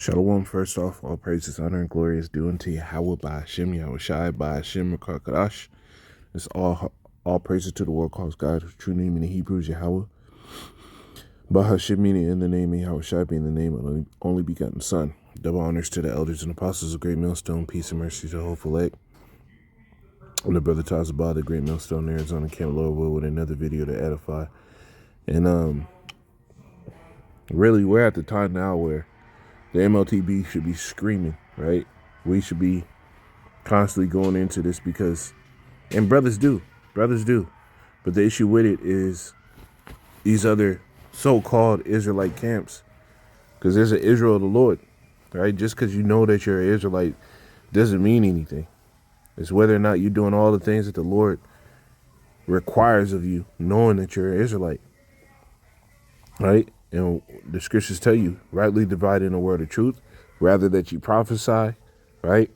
Shalom, first off, all praises, honor, and glory is due unto Yahweh by Hashem, Yahweh Shai by Hashem, Rakakadash. It's all praises to the Lord calls God, whose true name in the Hebrew is Yahweh. By Hashem, meaning in the name of Yahweh Shai, being the name of the only begotten Son. Double honors to the elders and apostles of Great Millstone, peace and mercy to the hopeful elect. And the brother Tazabah, the Great Millstone, Arizona, Camp Lordwood, with another video to edify. And really, we're at the time now where the MLTB should be screaming, right? We should be constantly going into this because, and brothers do, but the issue with it is these other so-called Israelite camps, because there's an Israel of the Lord, right? Just because you know that you're an Israelite doesn't mean anything. It's whether or not you're doing all the things that the Lord requires of you, knowing that you're an Israelite, right? And the scriptures tell you, rightly dividing the word of truth, rather that you prophesy, right?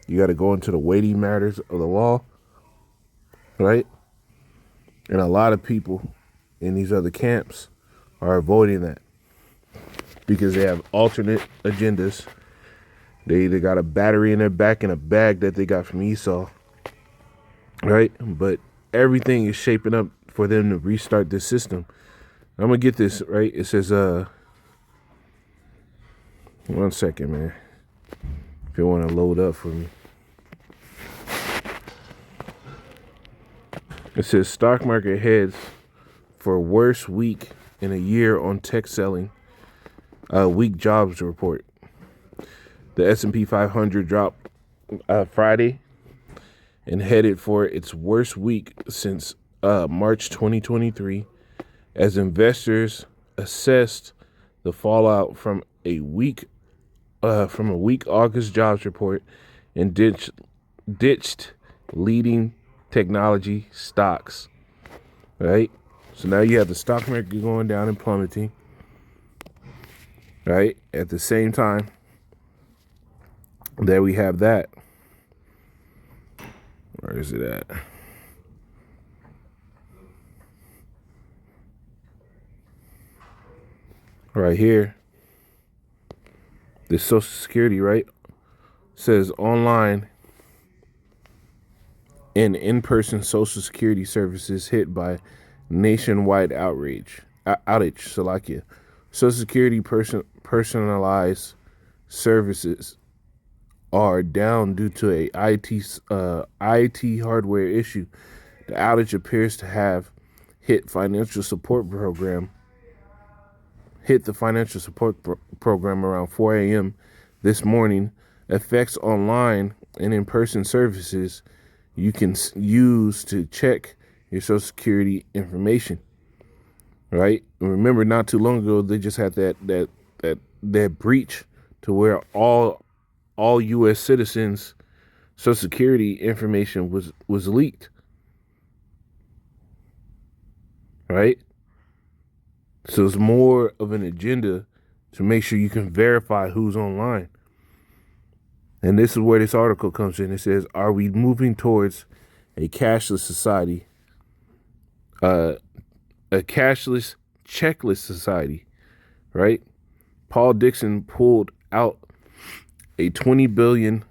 You got to go into the weighty matters of the law, right? And a lot of people in these other camps are avoiding that because they have alternate agendas. They either got a battery in their back and a bag that they got from Esau, right? But everything is shaping up for them to restart this system. I'm going to get this, right? It says, 1 second, man. If you want to load up for me. It says stock market heads for worst week in a year on tech selling. Weak jobs report. The S&P 500 dropped Friday and headed for its worst week since March 2023 as investors assessed the fallout from a weak August jobs report and ditched leading technology stocks, right? So now you have the stock market going down and plummeting, right? At the same time that we have that, where is it at? Right here, the Social Security, right? Says online and in-person Social Security services hit by nationwide outage. Salakia. Social Security personalized services are down due to a IT hardware issue. The outage appears to have hit the financial support program around 4 a.m. this morning. Affects online and in-person services you can use to check your Social Security information, right? And remember, not too long ago, they just had that breach to where all U.S. citizens' Social Security information was leaked, right? So it's more of an agenda to make sure you can verify who's online. And this is where this article comes in. It says, are we moving towards a cashless society? A cashless checklist society, right? Paul Dixon pulled out a $20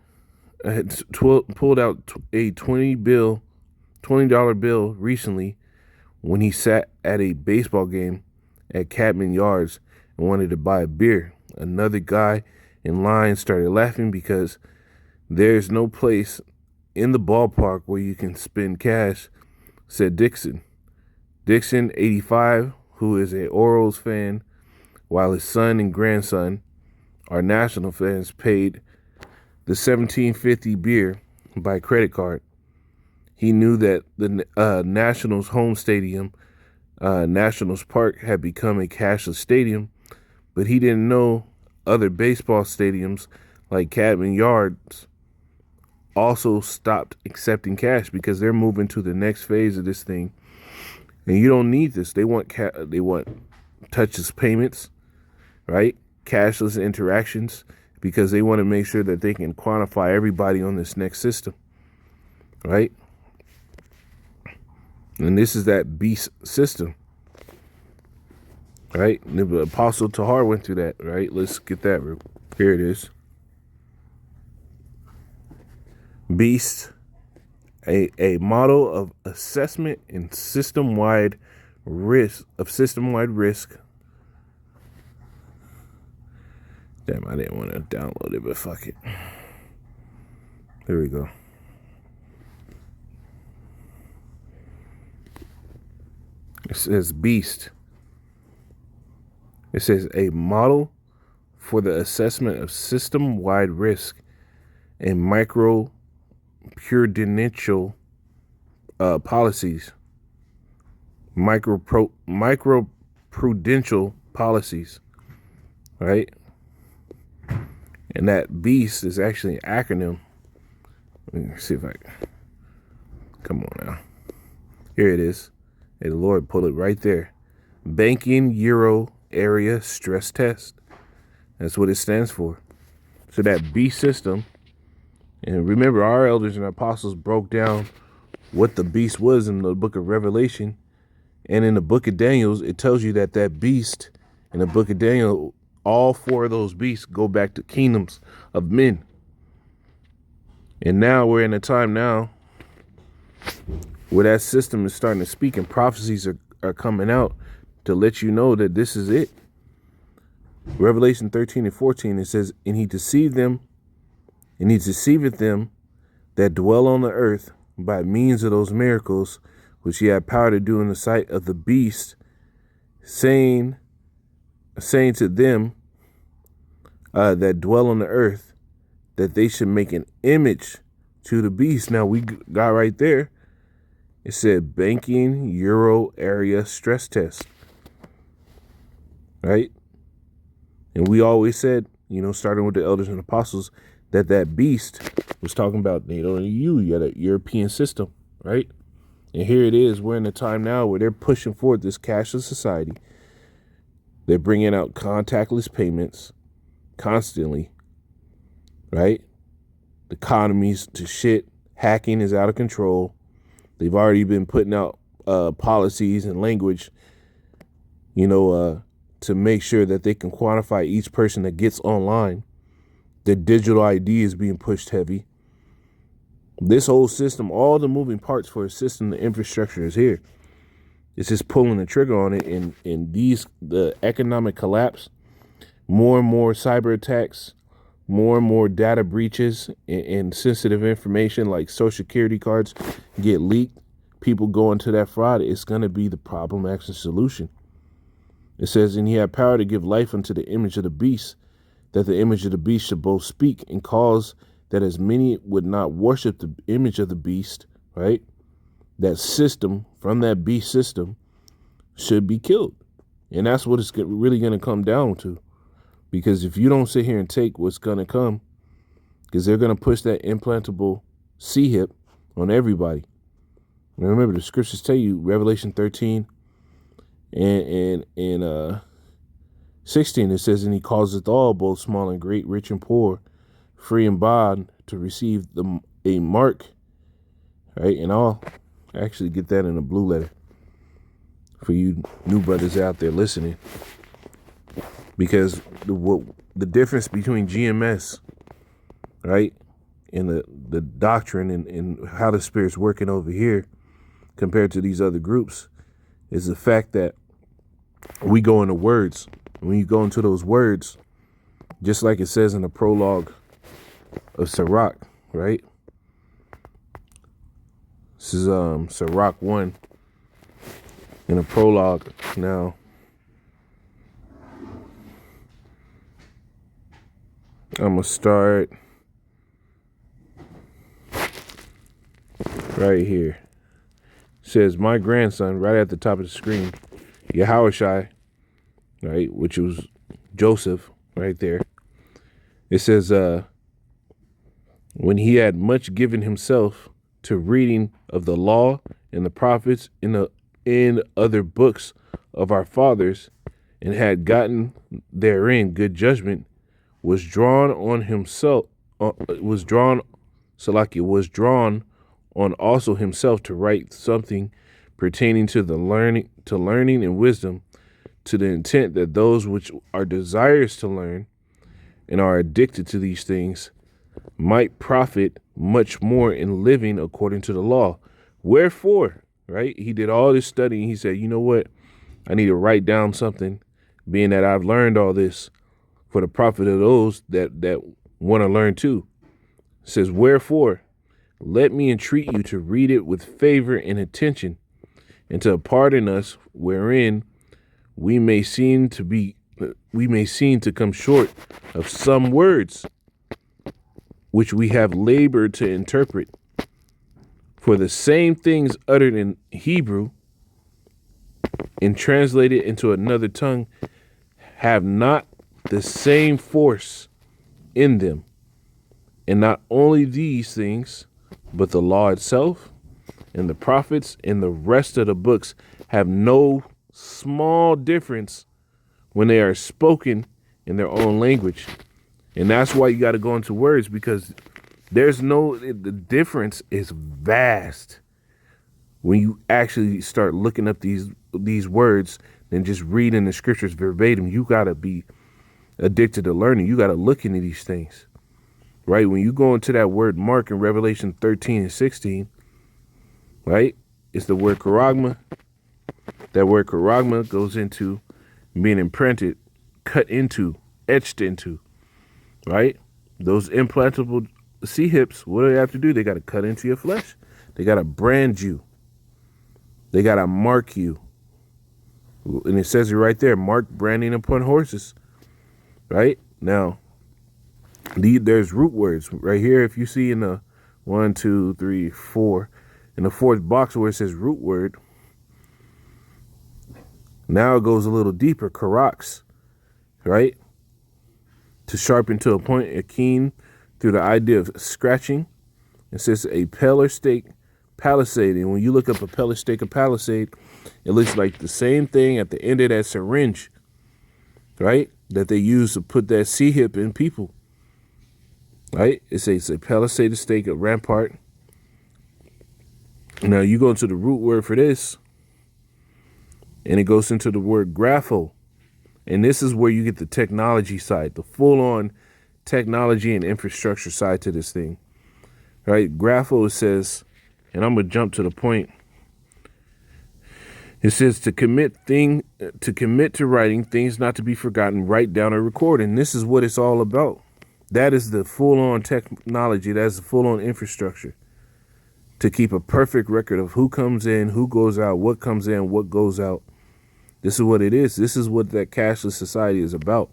bill recently when he sat at a baseball game at Cadman Yards and wanted to buy a beer. Another guy in line started laughing because there's no place in the ballpark where you can spend cash, said Dixon. Dixon, 85, who is an Orioles fan, while his son and grandson are National fans, paid the $17.50 beer by credit card. He knew that the Nationals' home stadium, Nationals Park, had become a cashless stadium, but he didn't know other baseball stadiums like Cadman Yards also stopped accepting cash because they're moving to the next phase of this thing. And you don't need this. They want touchless payments, right? Cashless interactions, because they want to make sure that they can quantify everybody on this next system, right? And this is that beast system, right? The Apostle Tahar went through that, right? Let's get that Here it is. Beast, a model of assessment and system-wide risk. Damn, I didn't want to download it, but fuck it. There we go. It says Beast. It says a model for the assessment of system-wide risk and micro-prudential policies. Micro-prudential policies, right? And that Beast is actually an acronym. Let me see if I can. Come on now. Here it is. Hey, the Lord put it right there. Banking Euro Area Stress Test. That's what it stands for. So that beast system, and remember our elders and apostles broke down what the beast was in the book of Revelation. And in the book of Daniel, it tells you that that beast in the book of Daniel, all four of those beasts go back to kingdoms of men. And now we're in a time now where that system is starting to speak and prophecies are coming out to let you know that this is it. Revelation 13:14, it says, and he deceiveth them that dwell on the earth by means of those miracles which he had power to do in the sight of the beast, saying to them that dwell on the earth that they should make an image to the beast. Now we got right there. It said banking Euro area stress test, right? And we always said, starting with the elders and apostles, that beast was talking about NATO and EU. You got a European system, right? And here it is. We're in a time now where they're pushing forward this cashless society. They're bringing out contactless payments constantly, right? The economy's to shit. Hacking is out of control. They've already been putting out policies and language, to make sure that they can quantify each person that gets online. The digital ID is being pushed heavy. This whole system, all the moving parts for a system, the infrastructure is here. It's just pulling the trigger on it. And the economic collapse, more and more cyber attacks, more and more data breaches and sensitive information like social security cards get leaked. People go into that fraud. It's going to be the problem, action, solution. It says, and he had power to give life unto the image of the beast, that the image of the beast should both speak and cause that as many would not worship the image of the beast, right? That system, from that beast system, should be killed. And that's what it's really going to come down to. Because if you don't sit here and take what's going to come, because they're going to push that implantable C-hip on everybody. And remember, the scriptures tell you, Revelation 13 and 16, it says, and he causeth all, both small and great, rich and poor, free and bond, to receive a mark, right? And I'll actually get that in a blue letter for you new brothers out there listening. Because the difference between GMS, right, and the doctrine and how the Spirit's working over here compared to these other groups is the fact that we go into words. When you go into those words, just like it says in the prologue of Sirach, right? This is Sirach 1 in a prologue. Now, I'm going to start right here. It says, my grandson, right at the top of the screen, Yahushai, right, which was Joseph right there. It says, when he had much given himself to reading of the law and the prophets in other books of our fathers, and had gotten therein good judgment, was drawn on also himself to write something pertaining to learning and wisdom, to the intent that those which are desirous to learn and are addicted to these things might profit much more in living according to the law. Wherefore, right? He did all this studying. He said, you know what? I need to write down something, being that I've learned all this for the profit of those that want to learn too. It says, wherefore, let me entreat you to read it with favor and attention, and to pardon us wherein we may seem to come short of some words which we have labored to interpret. For the same things uttered in Hebrew and translated into another tongue have not the same force in them. And not only these things, but the law itself and the prophets and the rest of the books have no small difference when they are spoken in their own language. And that's why you got to go into words, because the difference is vast when you actually start looking up these words than just reading the scriptures verbatim. You got to be addicted to learning. You got to look into these things, right? When you go into that word mark in Revelation 13 and 16, right? It's the word charagma. That word charagma goes into being imprinted, cut into, etched into, right? Those implantable C-hips, what do they have to do? They got to cut into your flesh. They got to brand you. They got to mark you. And it says it right there, mark branding upon horses, right? Now, there's root words right here. If you see in the 1, 2, 3, 4, in the fourth box where it says root word, now it goes a little deeper, karax, right? To sharpen to a point, a keen through the idea of scratching. It says a peller stake palisade. And when you look up a peller stake or palisade, it looks like the same thing at the end of that syringe, right? That they use to put that C-hip in people, right? It's a palisade stake, a rampart. Now you go into the root word for this, and it goes into the word grapho. And this is where you get the technology side, the full-on technology and infrastructure side to this thing, right? Grapho says, and I'm going to jump to the point. It says to commit to writing things not to be forgotten, write down or record. And this is what it's all about. That is the full-on technology. That's the full-on infrastructure to keep a perfect record of who comes in, who goes out, what comes in, what goes out. This is what it is. This is what that cashless society is about.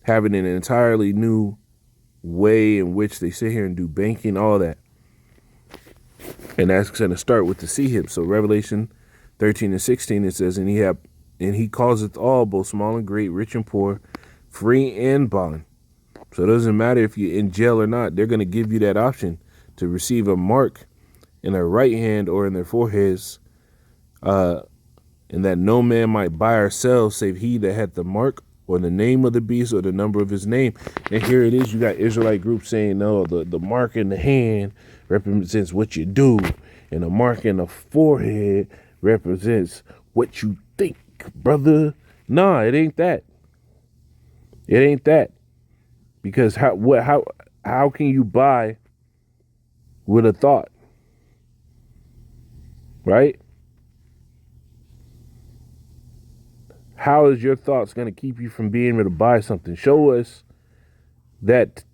Having an entirely new way in which they sit here and do banking, all that. And that's going to start with the C-hip. So Revelation 13 and 16, it says, and he causeth all, both small and great, rich and poor, free and bond. So it doesn't matter if you're in jail or not. They're going to give you that option to receive a mark in their right hand or in their foreheads, and that no man might buy or sell save he that had the mark or the name of the beast or the number of his name. And here it is. You got Israelite groups saying, no, the mark in the hand represents what you do, and the mark in the forehead represents what you think, brother. Nah, it ain't that. It ain't that. Because how can you buy with a thought? Right? How is your thoughts going to keep you from being able to buy something? Show us that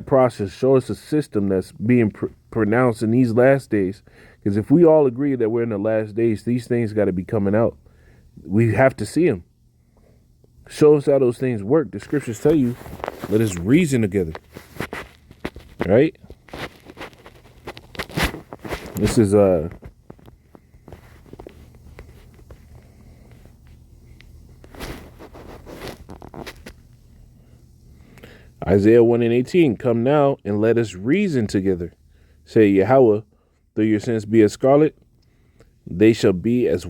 process. Show us a system that's being pronounced in these last days. Because if we all agree that we're in the last days, these things got to be coming out. We have to see them. Show us how those things work. The scriptures tell you, let us reason together. Right? This is Isaiah 1 and 18, come now and let us reason together. Say Yahweh, though your sins be as scarlet, they shall be as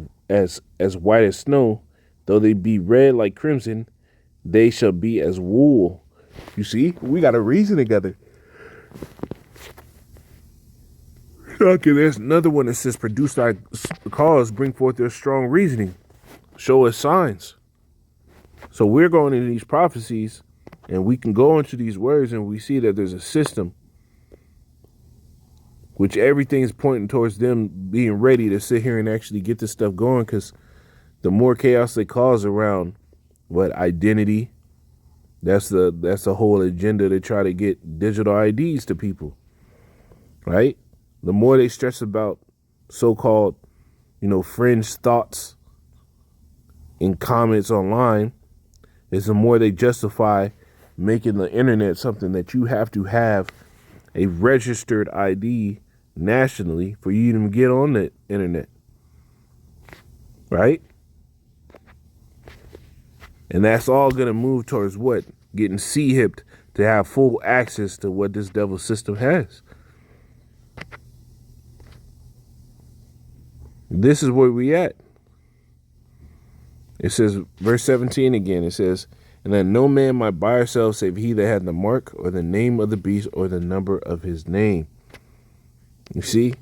white as snow. Though they be red like crimson, they shall be as wool. You see, we got to reason together. Okay, there's another one that says, produce thy cause, bring forth your strong reasoning. Show us signs. So we're going into these prophecies And we can go into these words and we see that there's a system which everything is pointing towards them being ready to sit here and actually get this stuff going, because the more chaos they cause around identity, that's the whole agenda to try to get digital IDs to people, right? The more they stress about so-called, fringe thoughts and comments online, is the more they justify making the internet something that you have to have a registered ID nationally for you to get on the internet, right? And that's all going to move towards what? Getting C-hipped to have full access to what this devil system has. This is where we at. It says, verse 17 again, it says, and that no man might buy or sell save he that had the mark or the name of the beast or the number of his name. You see,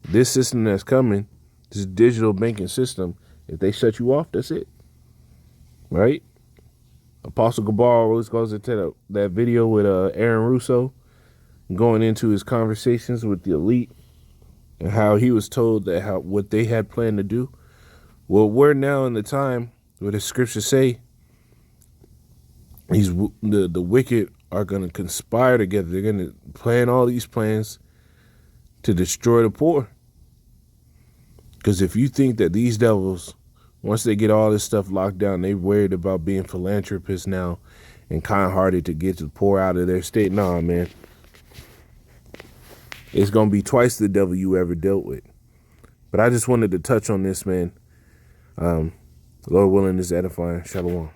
this system that's coming, this digital banking system, if they shut you off, that's it. Right? Apostle Gabar always goes into that video with Aaron Russo, going into his conversations with the elite and how he was told that what they had planned to do. Well, we're now in the time where the scriptures say the wicked are going to conspire together. They're going to plan all these plans to destroy the poor. Because if you think that these devils, once they get all this stuff locked down, they worried about being philanthropists now and kind-hearted to get the poor out of their state. Nah, man. It's going to be twice the devil you ever dealt with. But I just wanted to touch on this, man. Lord willing, is edifying. Shalom.